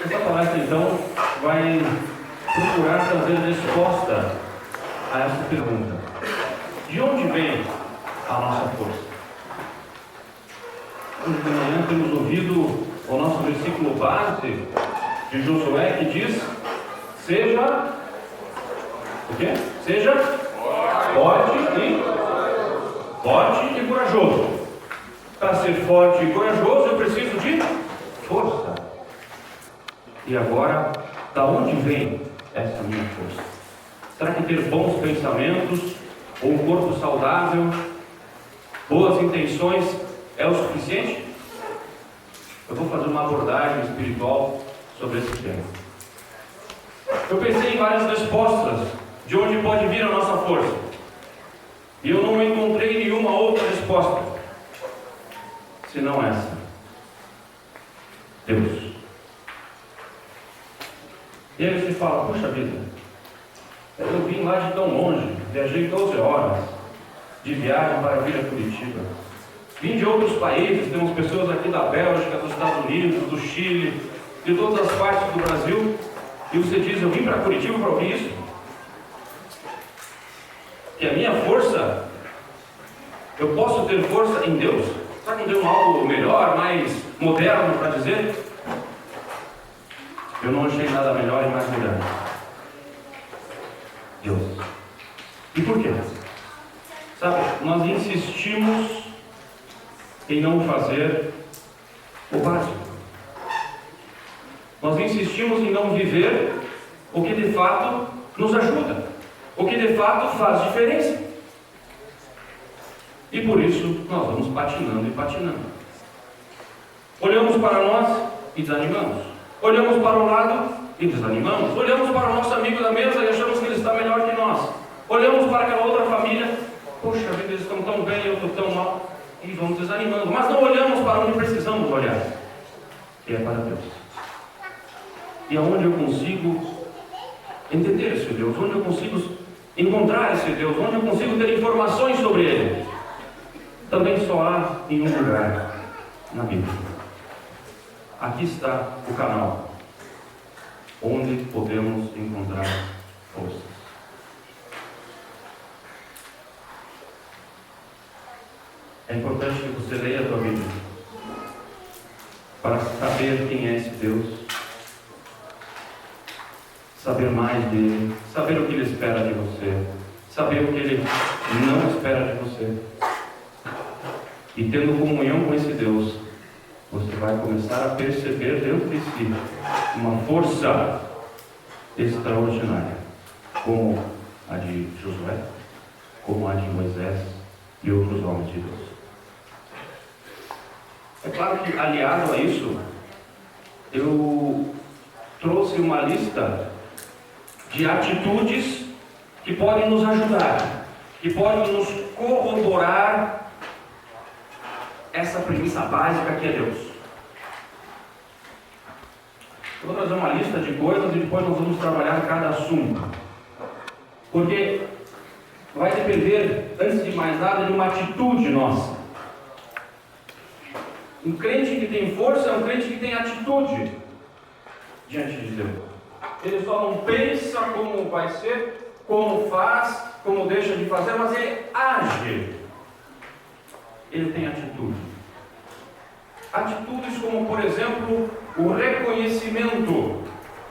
Essa palestra, então, vai procurar trazer resposta a essa pergunta: de onde vem a nossa força? Hoje de manhã temos ouvido o nosso versículo base de Josué, que diz: seja o quê? Seja forte e corajoso. Para ser forte e corajoso eu preciso de força. E agora, da onde vem essa minha força? Será que ter bons pensamentos, ou um corpo saudável, boas intenções é o suficiente? Eu vou fazer uma abordagem espiritual sobre esse tema. Eu pensei em várias respostas de onde pode vir a nossa força, e eu não encontrei nenhuma outra resposta senão essa: Deus. E aí você fala: puxa vida, eu vim lá de tão longe, viajei 12 horas de viagem para vir a Curitiba, vim de outros países, temos pessoas aqui da Bélgica, dos Estados Unidos, do Chile, de todas as partes do Brasil, e você diz: eu vim para Curitiba para ouvir isso? Que a minha força, eu posso ter força em Deus? Será que não tem algo melhor, mais moderno para dizer? Eu não achei nada melhor e mais moderno: Deus. E por quê? Sabe, nós insistimos em não fazer o básico. Nós insistimos em não viver o que de fato nos ajuda, o que de fato faz diferença. E por isso nós vamos patinando e patinando. Olhamos para nós e desanimamos. Olhamos para o lado e desanimamos. Olhamos para o nosso amigo da mesa e achamos que ele está melhor que nós. Olhamos para aquela outra família: poxa vida, eles estão tão bem, eu estou tão mal. E vamos desanimando. Mas não olhamos para onde precisamos olhar, que é para Deus. E aonde eu consigo entender esse Deus, onde eu consigo encontrar esse Deus, onde eu consigo ter informações sobre Ele, também só há em um lugar na Bíblia. Aqui está o canal onde podemos encontrar forças. É importante que você leia a tua Bíblia para saber quem é esse Deus, saber mais dele, saber o que ele espera de você, saber o que ele não espera de você. E tendo comunhão com esse Deus, você vai começar a perceber dentro de si uma força extraordinária, como a de Josué, como a de Moisés e outros homens de Deus. É claro que, aliado a isso, eu trouxe uma lista de atitudes que podem nos ajudar, que podem nos corroborar essa premissa básica que é Deus. Eu vou trazer uma lista de coisas e depois nós vamos trabalhar cada assunto, porque vai depender, antes de mais nada, de uma atitude nossa. Um crente que tem força é um crente que tem atitude diante de Deus. Ele só não pensa como vai ser, como faz, como deixa de fazer, mas ele age. Ele tem atitude. Atitudes como, por exemplo, o reconhecimento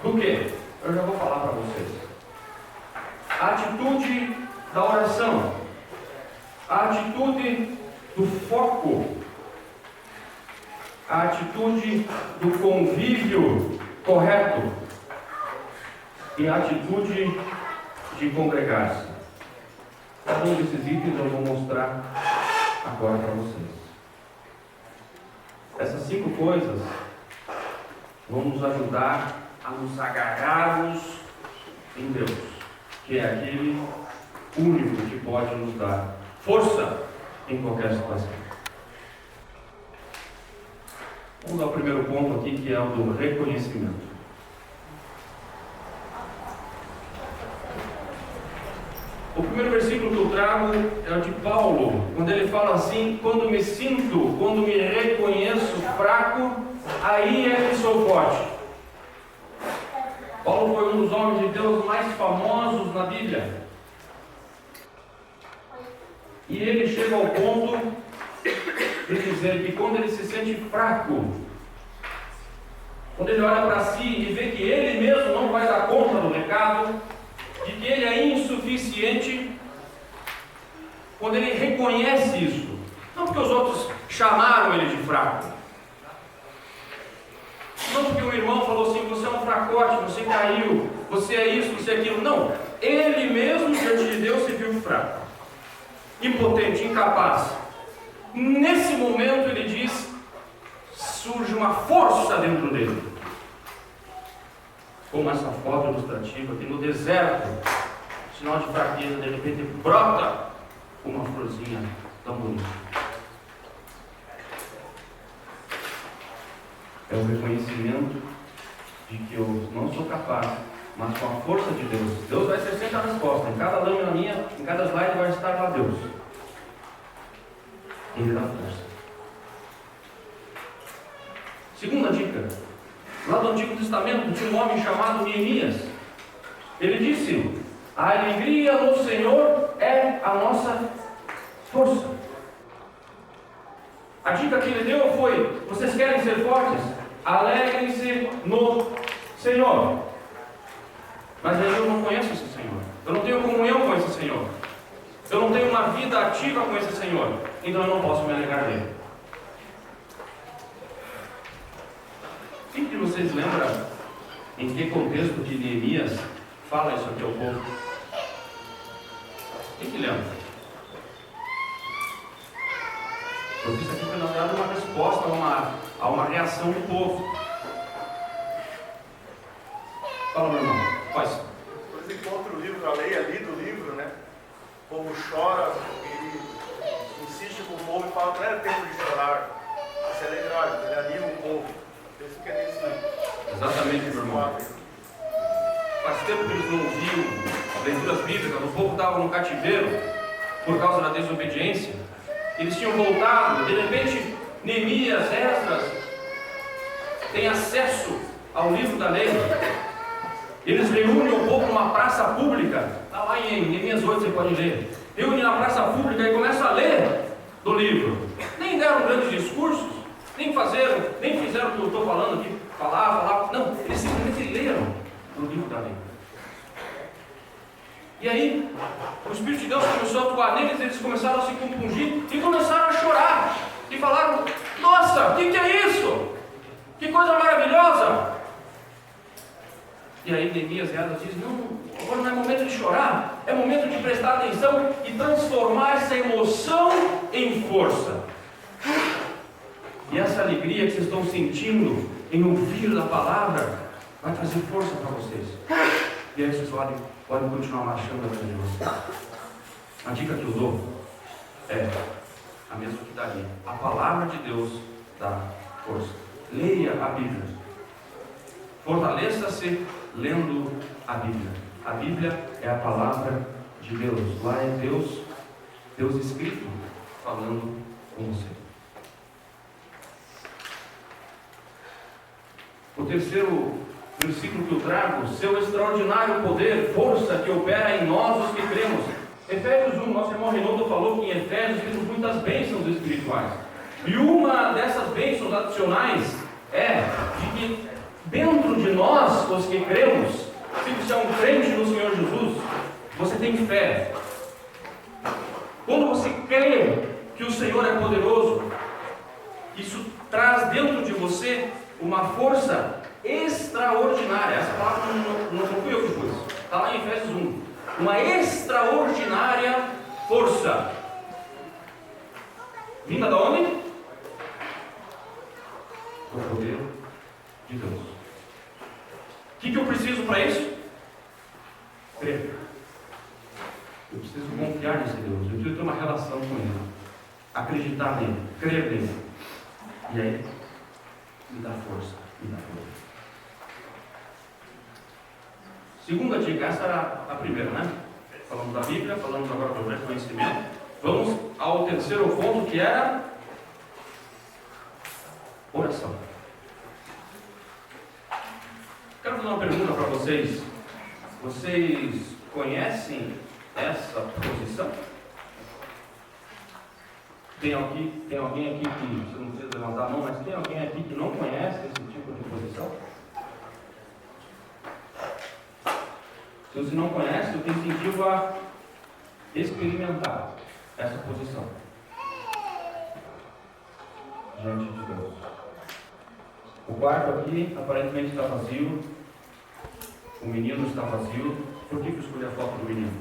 do quê? Eu já vou falar para vocês. A atitude da oração, a atitude do foco, a atitude do convívio correto e a atitude de congregar-se. Cada um desses itens eu vou mostrar agora para vocês. Essas 5 coisas vão nos ajudar a nos agarrarmos em Deus, que é aquele único que pode nos dar força em qualquer situação. Vamos ao primeiro ponto aqui, que é o do reconhecimento. O primeiro versículo que eu trago é o de Paulo, quando ele fala assim: quando me reconheço fraco, aí é que sou forte. Paulo foi um dos homens de Deus mais famosos na Bíblia. E ele chega ao ponto de dizer que quando ele se sente fraco, quando ele olha para si e vê que ele mesmo não vai dar conta do recado, de que ele é insuficiente, quando ele reconhece isso, não porque os outros chamaram ele de fraco, não porque o irmão falou assim, você é um fracote, você caiu, você é isso, você é aquilo, não, ele mesmo diante de Deus se viu fraco, impotente, incapaz. Nesse momento ele diz, surge uma força dentro dele, como essa foto ilustrativa aqui no deserto, sinal de fraqueza, de repente brota uma florzinha tão bonita. É o reconhecimento de que eu não sou capaz, mas com a força de Deus. Deus vai ser sempre a resposta. Em cada lâmina minha, em cada slide vai estar lá Deus. Ele dá força. Segunda dica. Lá do Antigo Testamento tinha um homem chamado Neemias. Ele disse: a alegria no Senhor é a nossa força. A dica que ele deu foi: vocês querem ser fortes? Alegrem-se no Senhor. Mas eu não conheço esse Senhor. Eu não tenho comunhão com esse Senhor. Eu não tenho uma vida ativa com esse Senhor. Então eu não posso me alegrar dele. Quem que vocês lembram em que contexto que Neemias fala isso aqui ao povo? Quem que lembra? Porque isso aqui foi na verdade uma resposta a uma reação do povo. Fala, meu irmão, faz. Depois encontra o livro, a lei ali do livro, né? O povo chora, ele insiste com o povo e fala que não era tempo de chorar, de se alegrar, ele anima o povo. Penso que é nesse livro. Exatamente, meu irmão. Faz tempo que eles não ouviam leituras bíblicas, o povo estava no cativeiro por causa da desobediência. Eles tinham voltado, de repente, Neemias, Esdras, têm acesso ao livro da lei. Eles reúnem o povo numa praça pública, está lá em Neemias 8, você pode ler. Reúnem na praça pública e começam a ler do livro. Nem deram grandes discursos, nem fizeram o que eu estou falando aqui, falar. Não, eles simplesmente leram do livro da lei. E aí, o Espírito de Deus começou a atuar neles, eles começaram a se compungir e começaram a chorar. E falaram: nossa, o que é isso? Que coisa maravilhosa! E aí Neemias e Esdras dizem: não, agora não é momento de chorar, é momento de prestar atenção e transformar essa emoção em força. E essa alegria que vocês estão sentindo em ouvir a palavra vai trazer força para vocês. E aí vocês podem continuar marchando atrás de vocês. A dica que eu dou é a mesma que daria. A palavra de Deus dá força. Leia a Bíblia. Fortaleça-se lendo a Bíblia. A Bíblia é a palavra de Deus. Lá é Deus escrito falando com você. O terceiro versículo que eu trago: seu extraordinário poder, força que opera em nós os que cremos. Efésios 1, nosso irmão Reinaldo falou que em Efésios temos muitas bênçãos espirituais. E uma dessas bênçãos adicionais é de que dentro de nós, os que cremos, se você é um crente no Senhor Jesus, você tem fé. Quando você crê que o Senhor é poderoso, isso traz dentro de você uma força extraordinária. Essa palavra não fui eu que pus, está lá em Efésios 1. Uma extraordinária força. Vinda de onde? Do poder de Deus. O que eu preciso para isso? Crer. Eu preciso confiar nesse Deus. Eu preciso ter uma relação com Ele. Acreditar nele. Crer nele. E aí, me dá força. Me dá força. Segunda dica, essa era a primeira, né? Falamos da Bíblia, falamos agora do reconhecimento. Vamos ao terceiro ponto, que era oração. Quero quero fazer uma pergunta para vocês. Vocês conhecem essa posição? Tem alguém aqui que, você não precisa levantar a mão, mas tem alguém aqui que não conhece esse tipo de posição? Se você não conhece, eu te incentivo a experimentar essa posição diante de Deus. O quarto aqui aparentemente está vazio. O menino está vazio. Por que eu escolhi a foto do menino?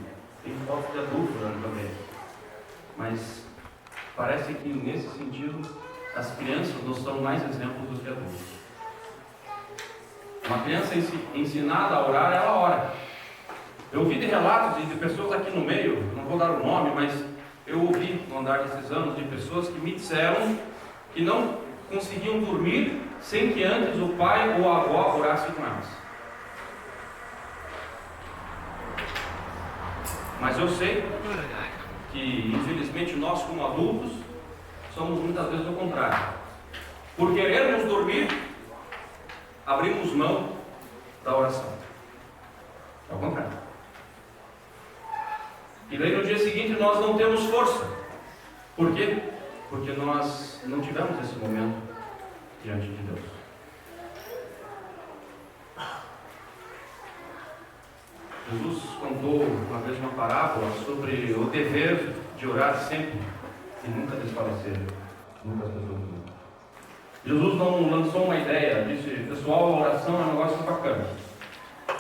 Tem foto de adulto também. Mas parece que nesse sentido as crianças não são mais exemplos do que adultos. Uma criança ensinada a orar, ela ora. Eu ouvi de relatos de pessoas aqui no meio, não vou dar o nome, mas eu ouvi no andar desses anos de pessoas que me disseram que não conseguiam dormir sem que antes o pai ou a avó orasse com elas. Mas eu sei que, infelizmente, nós como adultos somos muitas vezes o contrário. Por querermos dormir, abrimos mão da oração. É o contrário. E daí no dia seguinte nós não temos força. Por quê? Porque nós não tivemos esse momento diante de Deus. Jesus contou uma vez uma parábola sobre o dever de orar sempre e nunca desfalecer. Nunca desfalecer. Jesus não lançou uma ideia, disse, pessoal, a oração é um negócio bacana.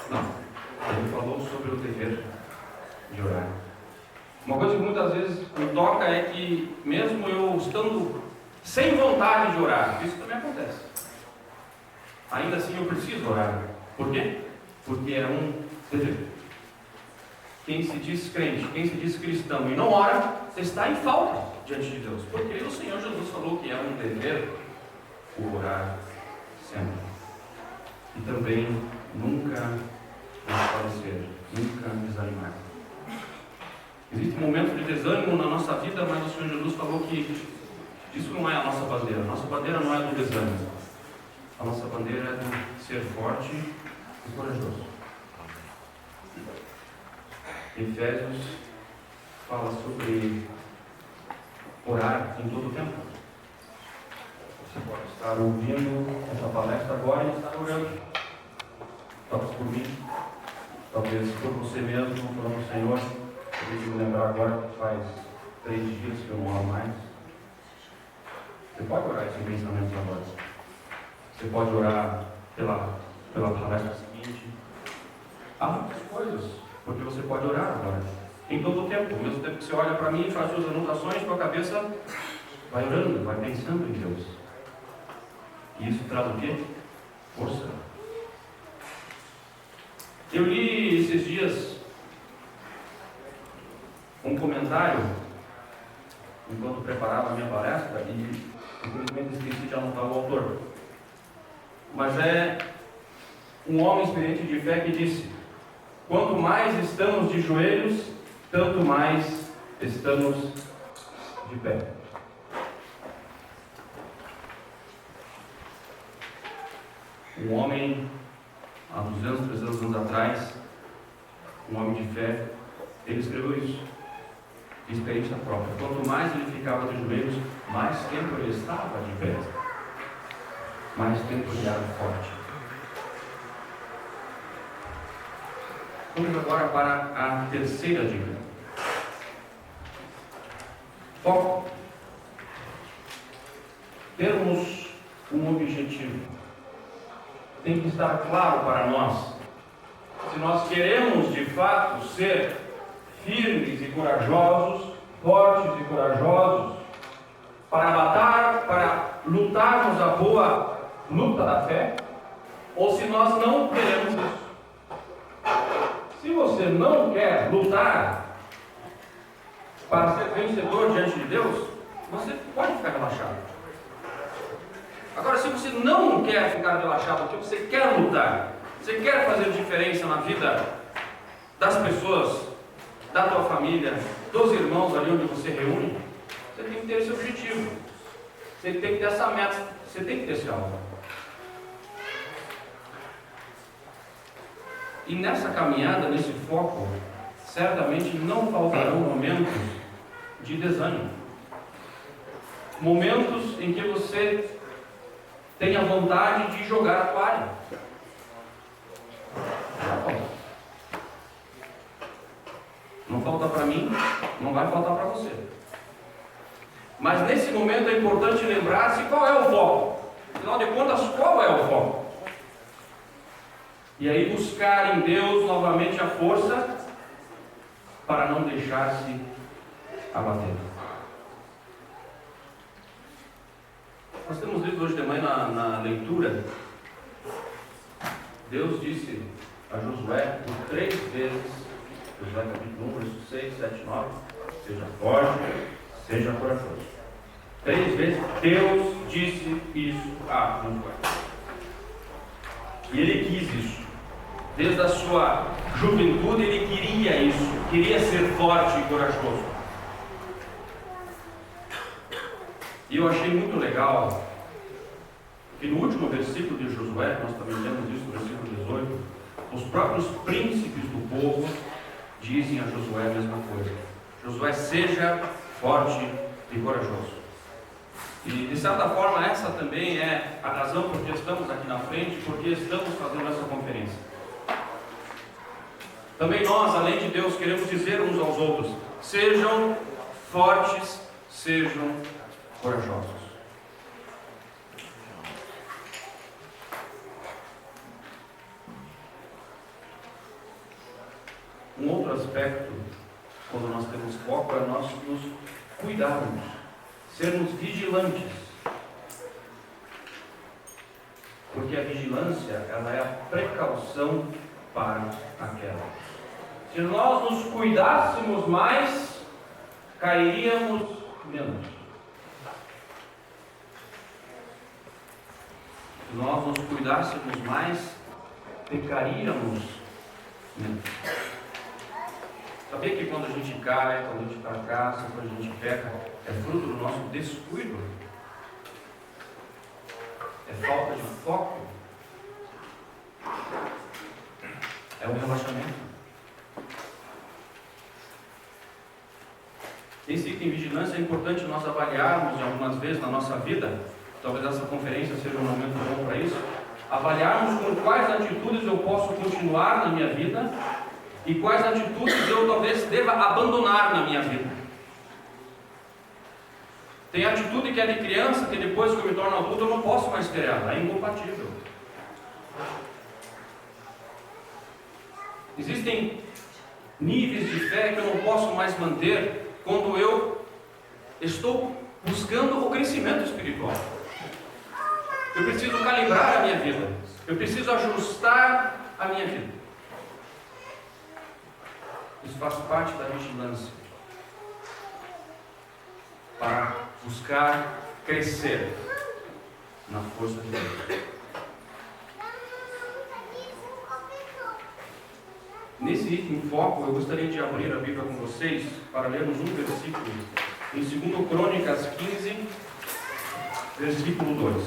Não. Ele falou sobre o dever de orar. Uma coisa que muitas vezes me toca é que, mesmo eu estando sem vontade de orar, isso também acontece, ainda assim eu preciso orar. Por quê? Porque é um dever. Quem se diz crente, quem se diz cristão e não ora, está em falta diante de Deus. Porque o Senhor Jesus falou que é um dever o orar sempre. E também nunca desfalecer, nunca desanimar. Existe um momento de desânimo na nossa vida, mas o Senhor Jesus falou que isso não é a nossa bandeira. A nossa bandeira não é do desânimo. A nossa bandeira é do ser forte e corajoso. Efésios fala sobre orar em todo o tempo. Você pode estar ouvindo essa palestra agora e estar orando. Talvez por mim, talvez por você mesmo, falando, Senhor, eu preciso me lembrar agora que faz 3 dias que eu não oro mais. Você pode orar esse pensamento agora. Você pode orar pela palestra seguinte. Há muitas coisas, porque você pode orar agora. Em todo o tempo, ao mesmo tempo que você olha para mim e faz suas anotações, sua cabeça vai orando, vai pensando em Deus. E isso traz o quê? Força. Eu li esses dias um comentário enquanto preparava a minha palestra e infelizmente esqueci de anotar o autor. Mas é um homem experiente de fé que disse: quanto mais estamos de joelhos, tanto mais estamos de pé. Um homem, há 200, 300 anos atrás, um homem de fé, ele escreveu isso, de experiência própria. Quanto mais ele ficava de joelhos, mais tempo ele estava de pé, mais tempo ele era forte. Vamos agora para a terceira dica. Foco. Termos um objetivo. Tem que estar claro para nós. Se nós queremos de fato ser firmes e corajosos, fortes e corajosos, para lutarmos a boa luta da fé, ou se nós não queremos isso. Se você não quer lutar para ser vencedor diante de Deus, você pode ficar relaxado. Agora, se você não quer ficar relaxado, porque você quer lutar, você quer fazer diferença na vida das pessoas, da tua família, dos irmãos ali onde você reúne, você tem que ter esse objetivo. Você tem que ter essa meta, você tem que ter esse alvo. E nessa caminhada, nesse foco, certamente não faltarão momentos de desânimo. Momentos em que você tenha vontade de jogar a toalha. Não falta para mim, não vai faltar para você. Mas nesse momento é importante lembrar-se qual é o foco. Afinal de contas, qual é o foco? E aí buscar em Deus novamente a força para não deixar-se abater. Nós temos lido hoje de manhã na leitura, Deus disse a Josué por 3 vezes, Josué capítulo 1, verso 6, 7, 9, seja forte, seja corajoso. 3 vezes Deus disse isso a Josué. E ele quis isso. Desde a sua juventude ele queria isso, queria ser forte e corajoso. E eu achei muito legal que no último versículo de Josué, nós também lemos isso no versículo 18, os próprios príncipes do povo dizem a Josué a mesma coisa. Josué, seja forte e corajoso. E de certa forma essa também é a razão por que estamos aqui na frente, porque estamos fazendo essa conferência. Também nós, além de Deus, queremos dizer uns aos outros: sejam fortes, sejam corajosos. Um outro aspecto, quando nós temos foco, é nós nos cuidarmos, sermos vigilantes. Porque a vigilância, ela é a precaução para a queda. Se nós nos cuidássemos mais, cairíamos menos. Se nós nos cuidássemos mais, pecaríamos menos. Sabia que quando a gente cai, quando a gente fracassa, quando a gente peca, é fruto do nosso descuido? É falta de foco? É um relaxamento. Esse item vigilância é importante nós avaliarmos algumas vezes na nossa vida. Talvez essa conferência seja um momento bom para isso. Avaliarmos com quais atitudes eu posso continuar na minha vida e quais atitudes eu talvez deva abandonar na minha vida. Tem atitude que é de criança, que depois que eu me torno adulto eu não posso mais ter ela, é incompatível. Existem níveis de fé que eu não posso mais manter quando eu estou buscando o crescimento espiritual. Eu preciso calibrar a minha vida, eu preciso ajustar a minha vida. Isso faz parte da vigilância para buscar crescer na força de Deus. Nesse item foco, eu gostaria de abrir a Bíblia com vocês para lermos um versículo em 2 Crônicas 15, versículo 2.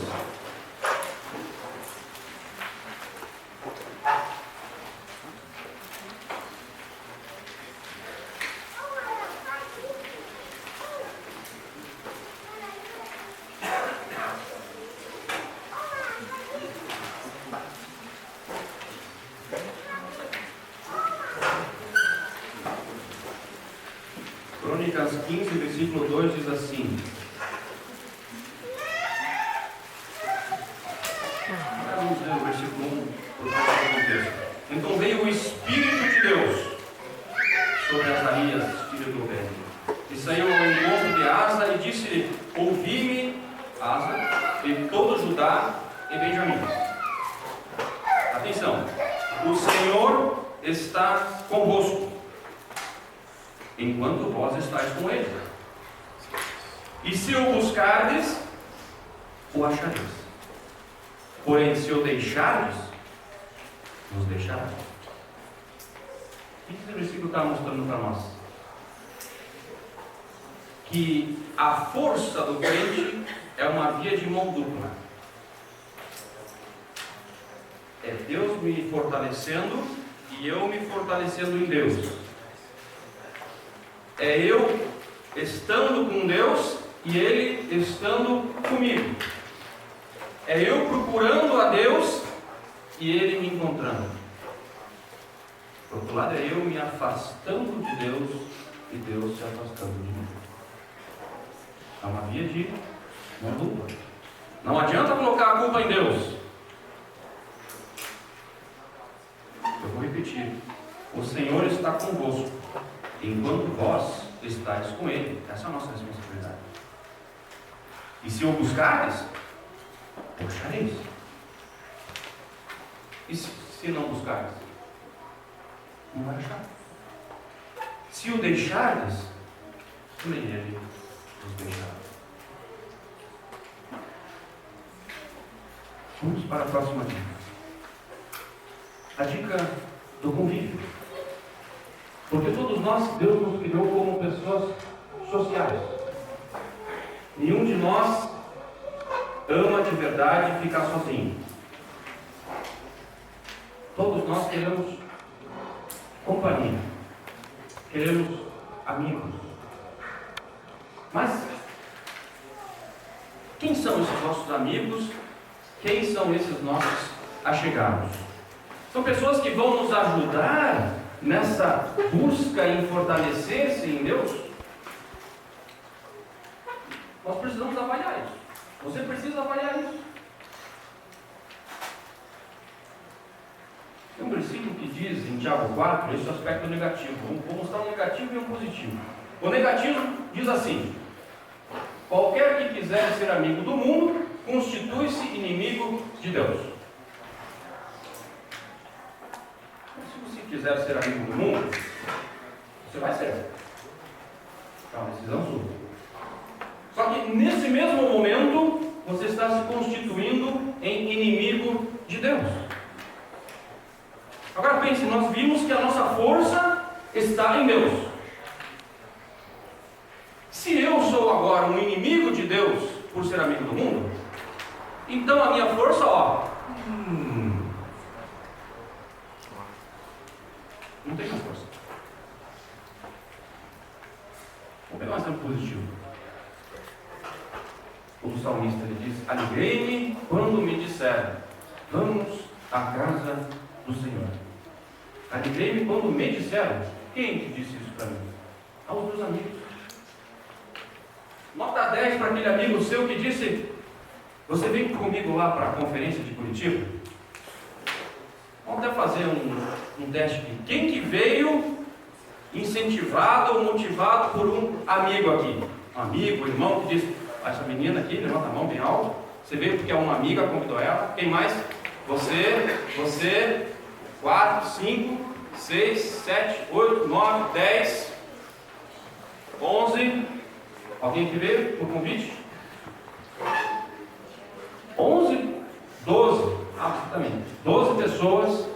Crônicas 15, versículo 2 diz assim: vamos ler o versículo 1 por causa do contexto. Então veio o Espírito de Deus sobre Azarias, filho do rei, e saiu ao encontro de Asa e disse-lhe: ouvi-me, Asa, e todo Judá e Benjamim. Atenção, o Senhor está convosco, enquanto vós estáis com ele. E se o buscardes, o achareis. Porém, se o deixardes, nos deixará. O que esse versículo está mostrando para nós? Que a força do crente é uma via de mão dupla. É Deus me fortalecendo e eu me fortalecendo em Deus. É eu estando com Deus e Ele estando comigo. É eu procurando a Deus e Ele me encontrando. Por outro lado, é eu me afastando de Deus e Deus se afastando de mim. É uma via de mão dupla. Não adianta colocar a culpa em Deus. Eu vou repetir. O Senhor está convosco, enquanto vós estáis com Ele. Essa é a nossa responsabilidade. E se o buscardes, o achareis. E se não buscardes, não vai achar. Se o deixardes, também Ele os deixará. Vamos para a próxima dica. A dica do convívio. Porque todos nós, Deus nos criou como pessoas sociais. Nenhum de nós ama de verdade ficar sozinho. Todos nós queremos companhia. Queremos amigos. Mas quem são esses nossos amigos? Quem são esses nossos allegados? São pessoas que vão nos ajudar nessa busca em fortalecer-se em Deus? Nós precisamos avaliar isso. Você precisa avaliar isso. Tem um versículo que diz em Tiago 4, esse é o aspecto negativo. Vou mostrar um negativo e um positivo. O negativo diz assim: qualquer que quiser ser amigo do mundo, constitui-se inimigo de Deus. Se você quiser ser amigo do mundo, você vai ser. É uma decisão sua. Só que nesse mesmo momento, você está se constituindo em inimigo de Deus. Agora pense, nós vimos que a nossa força está em Deus. Se eu sou agora um inimigo de Deus por ser amigo do mundo, então a minha força, não tem mais força. Vou pegar um exemplo positivo. O salmista, ele diz: alegrei-me quando me disseram, vamos à casa do Senhor. Alegrei-me quando me disseram. Quem que disse isso para mim? Aos meus amigos. Nota 10 para aquele amigo seu que disse: você vem comigo lá para a conferência de Curitiba? Vamos até fazer um teste aqui. Quem que veio incentivado ou motivado por um amigo aqui? Um amigo, irmão que disse: essa menina aqui, levanta a mão bem alto. Você veio porque uma amiga convidou ela. Quem mais? Você, 4, 5, 6, 7, 8, 9, 10, 11. Alguém que veio por convite? 11, 12, absolutamente. 12 pessoas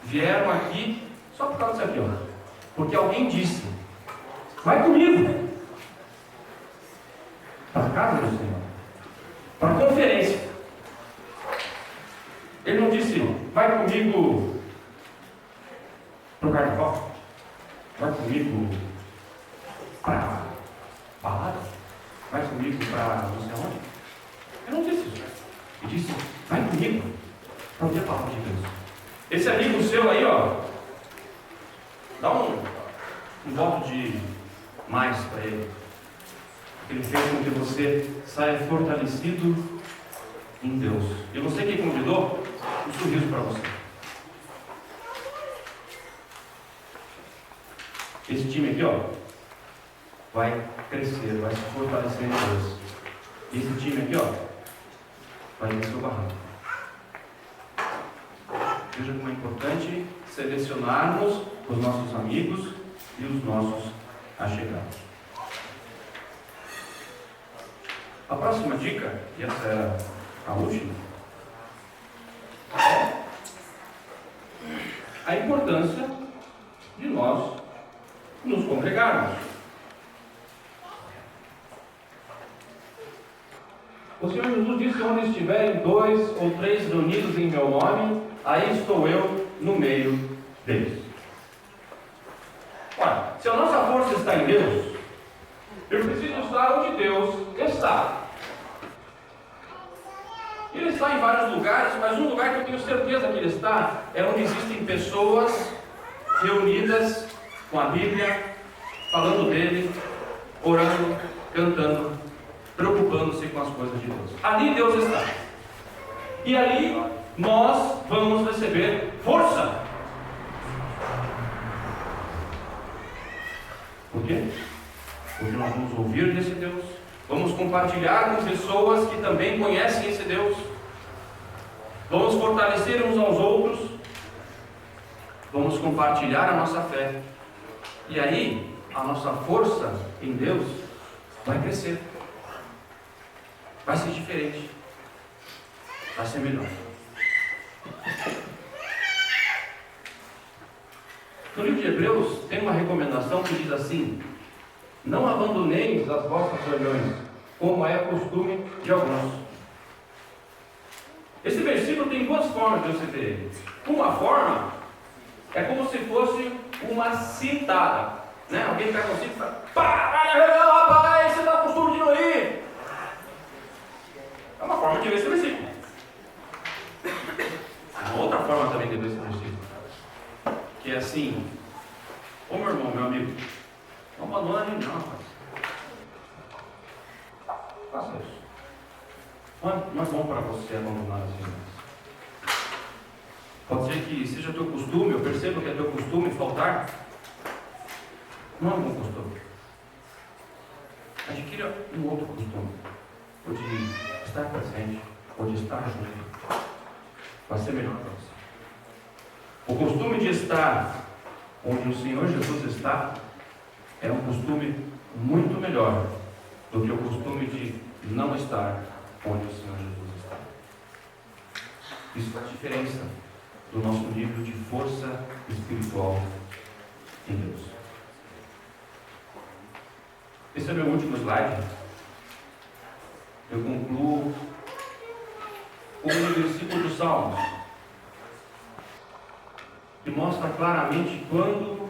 vieram aqui só por causa disso aqui, ó. Porque alguém disse: vai comigo para a casa do Senhor, para a conferência. Ele não disse: vai comigo para o carnaval, vai comigo para balada, vai comigo para não sei onde. Ele não disse isso. Ele disse: vai comigo para ouvir a palavra de Deus. Esse amigo seu aí, ó, dá um voto de mais para ele. Ele fez com que você saia fortalecido em Deus. E você que convidou, um sorriso para você. Esse time aqui, ó, vai crescer, vai se fortalecer em Deus. E esse time aqui, ó, vai descer o barranco. Veja como é importante selecionarmos os nossos amigos e os nossos allegados. A próxima dica, e essa era a última, é a importância de nós nos congregarmos. O Senhor Jesus disse: onde estiverem 2 ou 3 reunidos em meu nome, aí estou eu no meio deles. Ora, se a nossa força está em Deus, eu preciso estar onde Deus está. Ele está em vários lugares, mas um lugar que eu tenho certeza que ele está é onde existem pessoas reunidas com a Bíblia, falando dele, orando, cantando, preocupando-se com as coisas de Deus. Ali Deus está. E ali nós vamos receber força. Por quê? Porque nós vamos ouvir desse Deus, vamos compartilhar com pessoas que também conhecem esse Deus, vamos fortalecer uns aos outros, vamos compartilhar a nossa fé, e aí a nossa força em Deus vai crescer, vai ser diferente, vai ser melhor. No livro de Hebreus tem uma recomendação que diz assim: não abandoneis as vossas reuniões, como é costume de alguns. Esse versículo tem duas formas de você ver ele. Uma forma é como se fosse uma citada, né? Alguém pega um cinto e fala: rapaz, você dá costume de não ir. É uma forma de ver esse versículo. Uma outra forma também de ver esse versículo, que é assim: ô meu irmão, meu amigo, não abandona a reunião, rapaz. Faça isso. Não é bom para você abandonar as reuniões. Pode ser que seja teu costume, eu percebo que é teu costume faltar. Não é um bom costume. Adquira um outro costume. O de estar presente, ou de estar junto. Vai ser melhor para você. O costume de estar onde o Senhor Jesus está é um costume muito melhor do que o costume de não estar onde o Senhor Jesus está. Isso faz diferença do nosso nível de força espiritual em Deus. Esse é meu último slide. Eu concluo com um versículo do Salmos, que mostra claramente quando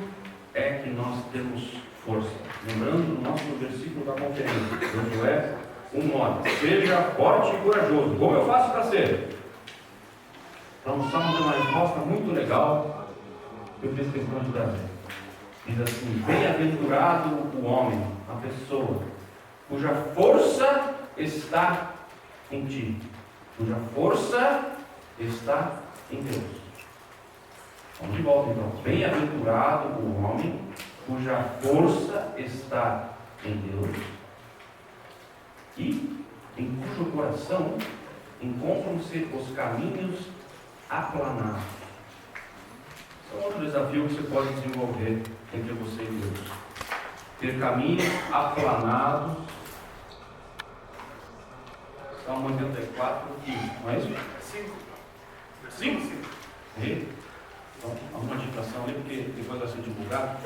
é que nós temos força. Lembrando do nosso versículo da conferência, Josué 1:9. Seja forte e corajoso. Como eu faço para ser? Então, um salmo de uma resposta muito legal que eu fiz questão de trazer. Diz assim: bem-aventurado o homem, a pessoa, cuja força está em ti, cuja força está em Deus. Vamos de volta então. Bem-aventurado o homem cuja força está em Deus e em cujo coração encontram-se os caminhos aplanados. Esse é outro desafio que você pode desenvolver entre você e Deus. Ter caminhos aplanados. Salmo 84, 15, não é isso? 5? Então, alguma digitação ali, porque depois vai ser divulgado.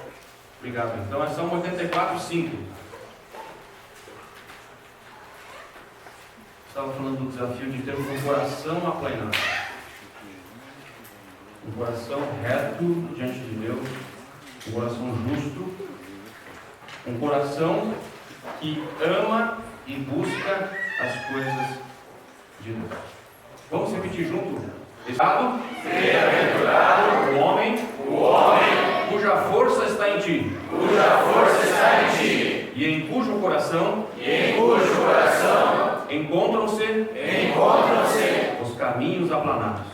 Obrigado. Então é Salmo 84, 5. Estava falando do desafio de ter um coração aplanado. Um coração reto diante de Deus. Um coração justo. Um coração que ama e busca as coisas de Deus. Vamos repetir junto? Bem-aventurado o homem cuja força está em ti, e em cujo coração encontram-se os caminhos aplanados.